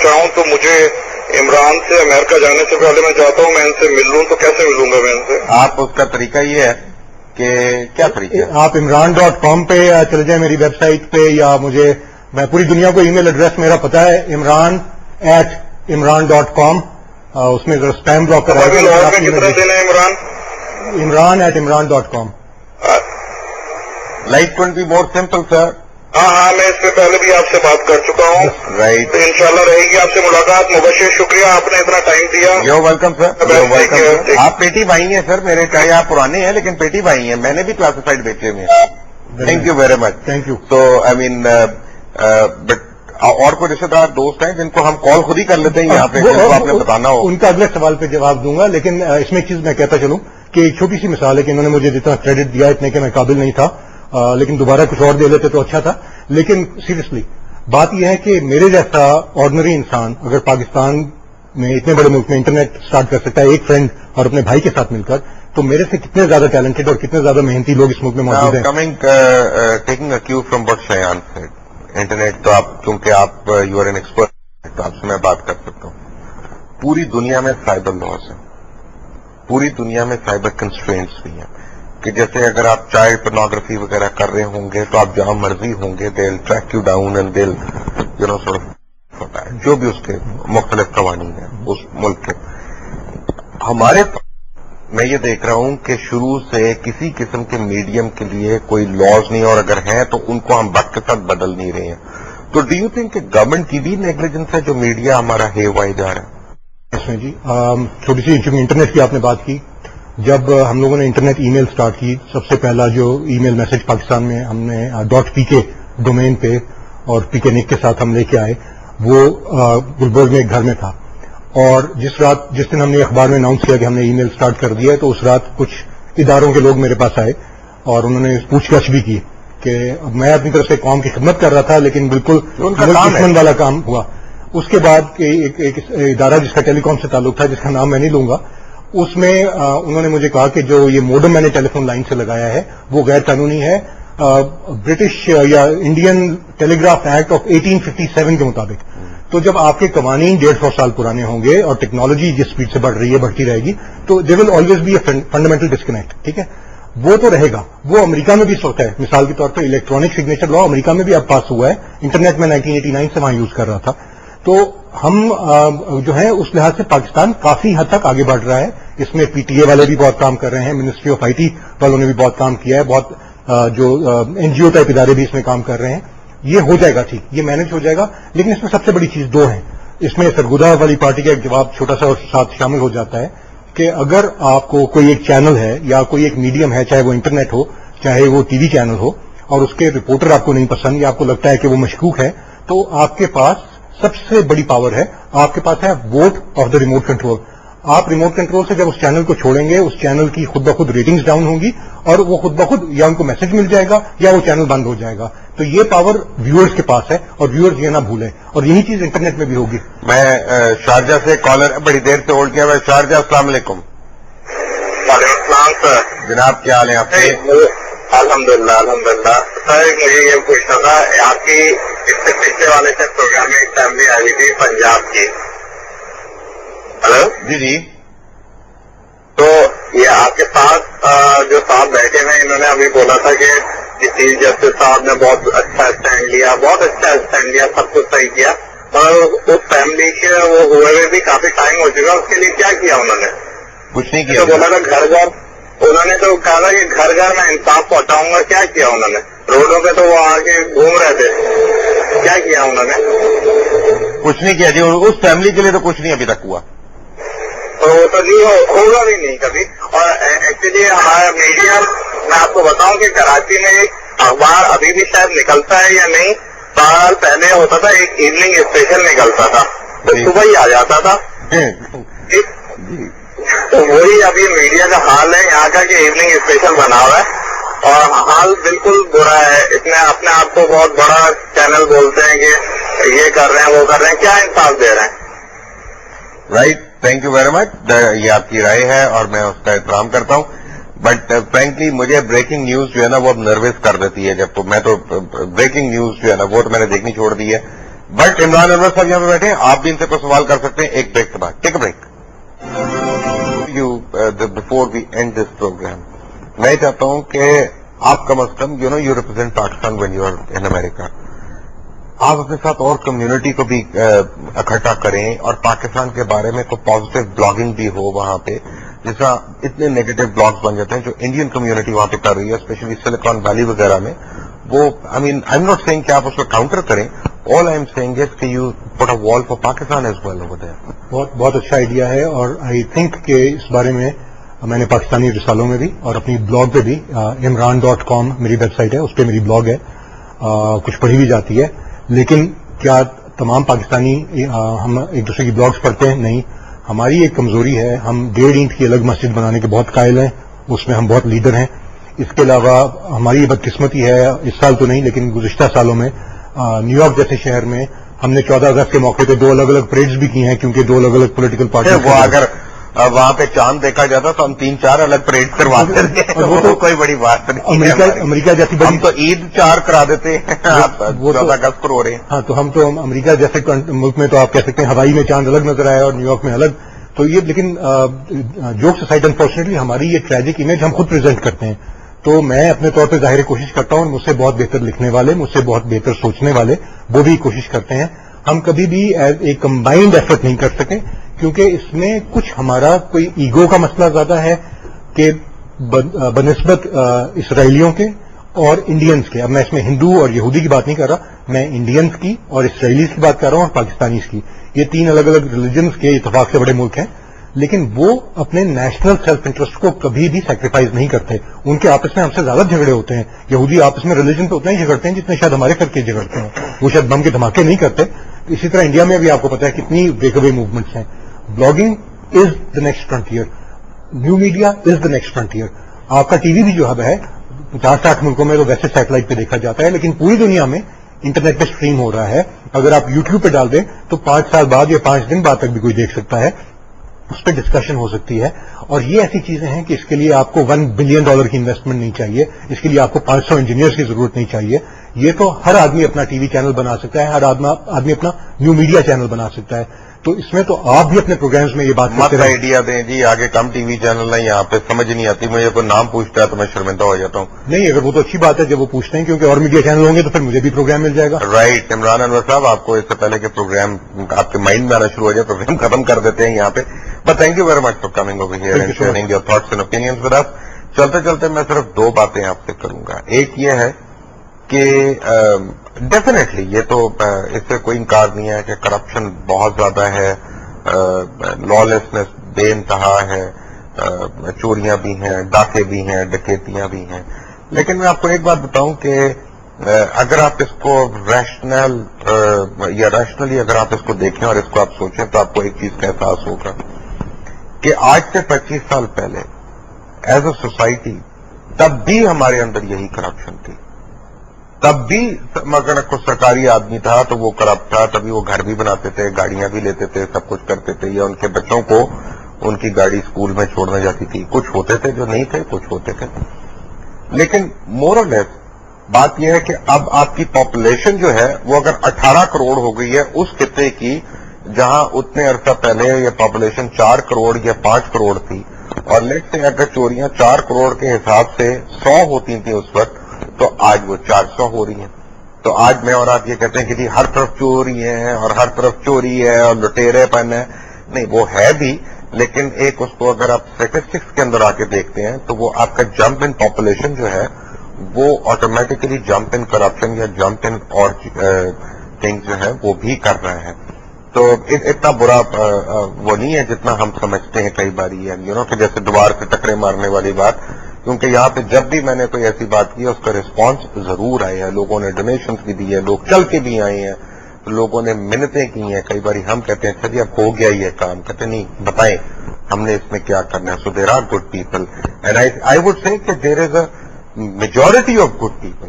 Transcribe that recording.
चाहूँ तो मुझे इमरान से अमेरिका जाने से पहले मैं चाहता हूँ मैं इनसे मिल लूँ, तो कैसे मिलूंगा मैं इनसे? आप उसका तरीका ये है कि क्या तरीका है, आप imran.com पे चले जाए मेरी वेबसाइट पे, या मैं पूरी दुनिया को ईमेल एड्रेस मेरा पता है imran@imran.com, उसमें जरा स्पैम ब्लॉक करा अभी लाहौर में कितना देना है Imran? imran@imran.com. Life couldn't be more simple sir. हाँ, मैं इससे पहले भी आपसे बात कर चुका हूँ. राइट. तो इंशाल्लाह रहेगी आपसे मुलाकात. मुबशिर, शुक्रिया आपने इतना टाइम दिया. यो वेलकम सर, यो वेलकम. आप पेटी भाई हैं सर मेरे, चाहे आप पुराने हैं लेकिन पेटी भाई हैं. मैंने भी क्लासिफाइड बेचे हुए हैं. Thank you very much. Thank you. तो आई मीन बट और कोई रिश्तेदार दोस्त हैं जिनको हम कॉल खुद ही कर लेते हैं यहाँ पे, जिनको आपने बताना हो? उनका अगले सवाल पे जवाब दूंगा, लेकिन इसमें एक चीज मैं कहता चलूं कि एक छोटी सी मिसाल है कि इन्होंने मुझे जितना क्रेडिट दिया इतने के मैं काबिल नहीं था, लेकिन दोबारा कुछ और दे लेते तो अच्छा था. लेकिन सीरियसली बात यह है कि मेरे जैसा ऑर्डिनरी इंसान अगर पाकिस्तान में इतने बड़े मुल्क में इंटरनेट स्टार्ट कर सकता है एक फ्रेंड और अपने भाई के साथ मिलकर, तो मेरे से कितने ज्यादा टैलेंटेड और कितने ज्यादा मेहनती लोग इस मुल्क में मौजूद हैं. Coming taking a Q from what Shayan said, internet तो आप, क्योंकि आप यू आर एन एक्सपर्ट, तो आपसे मैं बात कर सकता हूँ. पूरी दुनिया में साइबर लॉस है, पूरी दुनिया में साइबर कंस्ट्रेंट्स भी हैं कि जैसे अगर आप चाइल्ड पोर्नोग्राफी वगैरह कर रहे होंगे तो आप जहां मर्जी होंगे they will track you down and they you know sort होता है जो भी उसके मुख्तलिफ कवानीन है उस मुल्क के. हमारे मैं ये देख रहा हूं कि शुरू से किसी किस्म के मीडियम के लिए कोई लॉज नहीं, और अगर हैं तो उनको हम वक्त के साथ बदल नहीं रहे हैं. तो डू यू थिंक कि गवर्नमेंट की भी नेग्लिजेंस है जो मीडिया हमारा हेवाई जा रहा है? इसमें जी छोटी सी इंटरनेट की आपने बात की. जब हम लोगों ने इंटरनेट ईमेल स्टार्ट की, सबसे पहला जो ईमेल मैसेज पाकिस्तान में हमने .pk डोमेन पे और पीके निक के साथ हम लेके आए, वो गुलबर्ग में एक घर में था. और जिस दिन हमने अखबार में अनाउंस किया कि हमने ईमेल स्टार्ट कर दिया है, तो उस रात कुछ इदारों के लोग मेरे पास आए और उन्होंने पूछताछ भी की कि मैं अपनी तरफ से कौम की खिदमत कर रहा था, लेकिन बिल्कुल दुश्मन वाला काम हुआ. उसके बाद एक इदारा जिसका टेलीकॉम से ताल्लुक था, जिसका नाम मैं नहीं लूंगा, उसमें उन्होंने मुझे कहा कि जो ये मोडम मैंने टेलीफोन लाइन से लगाया है वो गैर कानूनी है, ब्रिटिश या इंडियन टेलीग्राफ एक्ट ऑफ 1857 के मुताबिक. तो जब आपके कवानीन 150 साल पुराने होंगे और टेक्नोलॉजी जिस स्पीड से बढ़ रही है बढ़ती रहेगी, तो they will always be a fundamental disconnect. ठीक है, वो तो रहेगा. वो अमेरिका में भी होता है. मिसाल के तौर पर इलेक्ट्रॉनिक सिग्नेचर लॉ अमेरिका में भी अब पास हुआ है. इंटरनेट में 1989 से वहां यूज कर रहा था. तो हम जो है उस लिहाज से पाकिस्तान काफी हद तक आगे बढ़ रहा है. इसमें पीटीए वाले भी बहुत काम कर रहे हैं, मिनिस्ट्री ऑफ आईटी वालों ने भी बहुत काम किया है, बहुत जो एनजीओ टाइप इदारे भी इसमें काम कर रहे हैं. ये हो जाएगा ठीक, ये मैनेज हो जाएगा. लेकिन इसमें सबसे बड़ी चीज दो है. इसमें सरगुदा वाली पार्टी का एक जवाब छोटा सा और साथ शामिल हो जाता है कि अगर आपको कोई एक चैनल है या कोई एक मीडियम है, चाहे वो इंटरनेट हो चाहे वो टीवी चैनल हो, और उसके रिपोर्टर आपको नहीं पसंद या आपको लगता है कि वो मशकूक है, तो आपके पास सबसे बड़ी पावर है, आपके पास है vote of the remote control. आप रिमोट कंट्रोल से जब उस चैनल को छोड़ेंगे, उस चैनल की खुद ब खुद रेटिंग्स डाउन होंगी और वो खुद ब खुद या उनको मैसेज मिल जाएगा या वो चैनल बंद हो जाएगा. तो ये पावर व्यूअर्स के पास है और व्यूअर्स ये ना भूलें, और यही चीज इंटरनेट में भी होगी. मैं शारजा से कॉलर बड़ी देर से होल्ड किया. मैं शारजा, अस्सलाम वालेकुम. वालेकुम सर. जनाब क्या हाल है आपके? अल्हम्दुलिल्लाह अल्हम्दुलिल्लाह. सर मुझे ये पूछना था, आपकी इससे पिछले वाले से प्रोग्राम में एक फैमिली आई थी पंजाब की. हेलो जी जी. तो ये आपके पास जो साहब बैठे हैं, इन्होंने अभी बोला था कि चीफ जस्टिस साहब ने बहुत अच्छा स्टैंड लिया, बहुत अच्छा स्टैंड लिया, सब कुछ सही किया, और उस फैमिली के वो हुए भी काफी टाइम हो चुका, उसके लिए क्या किया उन्होंने? कुछ नहीं किया. तो बोला था घर घर, उन्होंने तो कहा था कि घर घर मैं इंसाफ पहुंचाऊंगा. क्या किया उन्होंने? रोडों पे तो वो आके घूम रहे थे. क्या किया उन्होंने? कुछ नहीं किया जी. उस फैमिली के लिए तो कुछ नहीं अभी तक हुआ. तो वो तो नहीं होगा भी नहीं कभी. और एक्चुअली हमारा मीडिया, मैं आपको बताऊं कि कराची में एक अखबार अभी भी शायद निकलता है या नहीं, साल पहले होता था, एक इवनिंग स्पेशल निकलता था, तो सुबह ही आ जाता था. तो वही अभी मीडिया का हाल है यहाँ का कि इवनिंग स्पेशल बना हुआ है, और हाल बिल्कुल बुरा है. इसमें अपने आप को बहुत बड़ा चैनल बोलते हैं कि ये कर रहे हैं वो कर रहे हैं. क्या इंसाफ दे रहे हैं? Right, thank you very much. ये आपकी राय है और मैं उसका एहतराम करता हूँ. बट फ्रैंकली मुझे ब्रेकिंग न्यूज जो है ना वो अब नर्वस कर देती है. जब तो मैं तो ब्रेकिंग न्यूज जो है ना वो तो मैंने देखनी छोड़ दी है. بٹ عمران انور صاحب یہاں پہ بیٹھے ہیں, آپ بھی ان سے کوئی سوال کر سکتے ہیں ایک بریک کے بعد. Take a break. Before we end this program, میں چاہتا ہوں کہ آپ کم از کم you represent Pakistan when you are in America, آپ اپنے ساتھ اور کمیونٹی کو بھی اکٹھا کریں اور پاکستان کے بارے میں کوئی پازیٹیو بلاگنگ بھی ہو وہاں پہ, جس طرح اتنے نیگیٹو بلاگز بن جاتے ہیں جو انڈین کمیونٹی وہاں پہ کر رہی ہے, اسپیشلی سلیکان ویلی وغیرہ میں. وہ آئی ایم ناٹ سیئنگ کہ آپ اس کو کاؤنٹر کریں, آل آئی ایم سیئنگ از کہ you put a wall for Pakistan as well over there. بہت اچھا آئیڈیا ہے, اور آئی تھنک کہ اس بارے میں نے پاکستانی رسالوں میں بھی اور اپنی بلاگ پہ بھی, imran.com میری ویب سائٹ ہے, اس پہ میری بلاگ ہے, کچھ پڑھی بھی جاتی ہے. لیکن کیا تمام پاکستانی ہم ایک دوسرے کی بلاگز پڑھتے ہیں؟ نہیں. ہماری ایک کمزوری ہے, ہم 1.5 اینٹ کی الگ مسجد بنانے کے بہت قائل ہیں, اس میں ہم بہت لیڈر ہیں. اس کے علاوہ ہماری یہ بدقسمتی ہے, اس سال تو نہیں لیکن گزشتہ سالوں میں نیو یارک جیسے شہر میں ہم نے 14 اگست کے موقع پہ 2 الگ الگ پریڈز بھی کی ہیں, کیونکہ 2 الگ الگ پولیٹیکل پارٹی. وہ اگر وہاں پہ چاند دیکھا جاتا تو ہم 3-4 الگ پریڈ کرواتے ہیں, وہ تو کوئی بڑی بات نہیں. امریکہ جیسی بڑی, ہم تو عید 4 کرا دیتے ہیں, 14 اگست پر ہو رہے ہیں. ہاں, تو ہم تو امریکہ جیسے ملک میں تو آپ کہہ سکتے ہیں ہوائی میں چاند الگ نظر آیا اور نیو یارک میں الگ. تو یہ لیکن جوکس اسائڈ انفارچونیٹلی ہماری یہ ٹریجک امیج ہم خود پریزنٹ کرتے ہیں. تو میں اپنے طور پہ ظاہر کوشش کرتا ہوں, مجھ سے بہت بہتر لکھنے والے, مجھ سے بہت بہتر سوچنے والے وہ بھی کوشش کرتے ہیں. ہم کبھی بھی ایز اے کمبائنڈ ایفرٹ نہیں کر سکے, کیونکہ اس میں کچھ ہمارا کوئی ایگو کا مسئلہ زیادہ ہے کہ بنسبت اسرائیلیوں کے اور انڈینز کے. اب میں اس میں ہندو اور یہودی کی بات نہیں کر رہا, میں انڈینز کی اور اسرائیلیز کی بات کر رہا ہوں, اور پاکستانیز کی. یہ 3 الگ الگ ریلیجنز کے اتفاق سے بڑے ملک ہیں, لیکن وہ اپنے نیشنل سیلف انٹرسٹ کو کبھی بھی سیکریفائز نہیں کرتے. ان کے آپس میں ہم سے زیادہ جھگڑے ہوتے ہیں. یہودی آپس میں ریلیجن پہ اتنا ہی جھگڑتے ہیں جتنے شاید ہمارے فرقے جھگڑتے ہیں. وہ شاید بم کے دھماکے نہیں کرتے. اسی طرح انڈیا میں بھی آپ کو پتا ہے کتنی بریک اوے موومنٹس ہیں. Blogging is the next frontier, new media is the next frontier. آپ کا ٹی وی بھی جو اب ہے 50-60 ملکوں میں تو ویسے سیٹلائٹ پہ دیکھا جاتا ہے, لیکن پوری دنیا میں انٹرنیٹ پہ اسٹریم ہو رہا ہے. اگر آپ یوٹیوب پہ ڈال دیں تو 5 سال بعد یا 5 دن بعد تک بھی کوئی دیکھ سکتا ہے, اس پہ ڈسکشن ہو سکتی ہے. اور یہ ایسی چیزیں ہیں کہ اس کے لیے آپ کو $1 بلین کی انویسٹمنٹ نہیں چاہیے, اس کے لیے آپ کو 500 انجینئرس کی ضرورت نہیں چاہیے. یہ تو ہر آدمی اپنا ٹی وی چینل بنا سکتا ہے, ہر آدمی اپنا نیو میڈیا چینل بنا سکتا ہے. تو اس میں تو آپ بھی اپنے پروگرامز میں یہ بات کرتے ہیں. آئیڈیا دیں جی, آگے کم ٹی وی چینل نہیں, یہاں پہ سمجھ نہیں آتی, مجھے کوئی نام پوچھتا ہے تو میں شرمندہ ہو جاتا ہوں. نہیں, اگر وہ تو اچھی بات ہے جب وہ پوچھتے ہیں, کیونکہ اور میڈیا چینل ہوں گے تو پھر مجھے بھی پروگرام مل جائے گا. رائٹ. عمران انور صاحب, آپ کو اس سے پہلے کہ پروگرام آپ کے مائنڈ میں آنا شروع ہو جائے, پروگرام ختم کر دیتے ہیں یہاں پہ. But thank you very much for coming over here and sharing your thoughts and opinions with us. چلتے چلتے میں صرف 2 باتیں آپ سے کروں گا. ایک یہ ہے کہ ڈیفینیٹلی یہ تو اس سے کوئی انکار نہیں ہے کہ کرپشن بہت زیادہ ہے, لا لیسنس بے انتہا ہے, چوریاں بھی ہیں, ڈاکے بھی ہیں, ڈکیتیاں بھی ہیں. لیکن میں آپ کو ایک بات بتاؤں کہ اگر آپ اس کو ریشنلی اگر آپ اس کو دیکھیں اور اس کو آپ سوچیں تو آپ کو ایک چیز کا احساس ہوگا کہ آج سے 25 سال پہلے ایز اے سوسائٹی تب بھی ہمارے اندر یہی کرپشن تھی. تب بھی اگر کوئی سرکاری آدمی تھا تو وہ کرپٹ تھا, تبھی وہ گھر بھی بناتے تھے, گاڑیاں بھی لیتے تھے, سب کچھ کرتے تھے, یا ان کے بچوں کو ان کی گاڑی اسکول میں چھوڑنے جاتی تھی. کچھ ہوتے تھے جو نہیں تھے, کچھ ہوتے تھے. لیکن مور اور لیس بات یہ ہے کہ اب آپ کی پاپولیشن جو ہے وہ اگر 18 کروڑ ہو گئی ہے اس خطے کی, جہاں اتنے عرصہ پہلے یہ پاپولیشن 4 کروڑ یا 5 کروڑ تھی, اور لیٹ سے اگر چوریاں 4 کروڑ کے حساب سے 100 ہوتی تھیں اس وقت, تو آج وہ 400 ہو رہی ہیں. تو آج میں اور آپ یہ کہتے ہیں کہ جی ہر طرف چوری ہے اور ہر طرف چوری ہے اور لٹیرے پن ہے, نہیں وہ ہے بھی, لیکن ایک اس کو اگر آپ اسٹیٹسٹکس کے اندر آ کے دیکھتے ہیں تو وہ آپ کا جمپ ان پاپولیشن جو ہے وہ آٹومیٹکلی جمپ ان کرپشن یا جمپ ان اور تھنگس جو ہے وہ بھی کر رہے ہیں. تو اتنا برا وہ نہیں ہے جتنا ہم سمجھتے ہیں کئی بار, یہ کہ جیسے دوبار سے ٹکرے مارنے والی بات. کیونکہ یہاں پہ جب بھی میں نے کوئی ایسی بات کی ہے اس کا رسپانس ضرور آیا ہے, لوگوں نے ڈونیشنز بھی دی ہے, لوگ چل کے بھی آئے ہیں, لوگوں نے منتیں کی ہیں. کئی بار ہم کہتے ہیں اچھا جی اب ہو گیا یہ کام, کہتے نہیں بتائیں ہم نے اس میں کیا کرنا ہے. So there are good people and I would say کہ there is a majority of good people.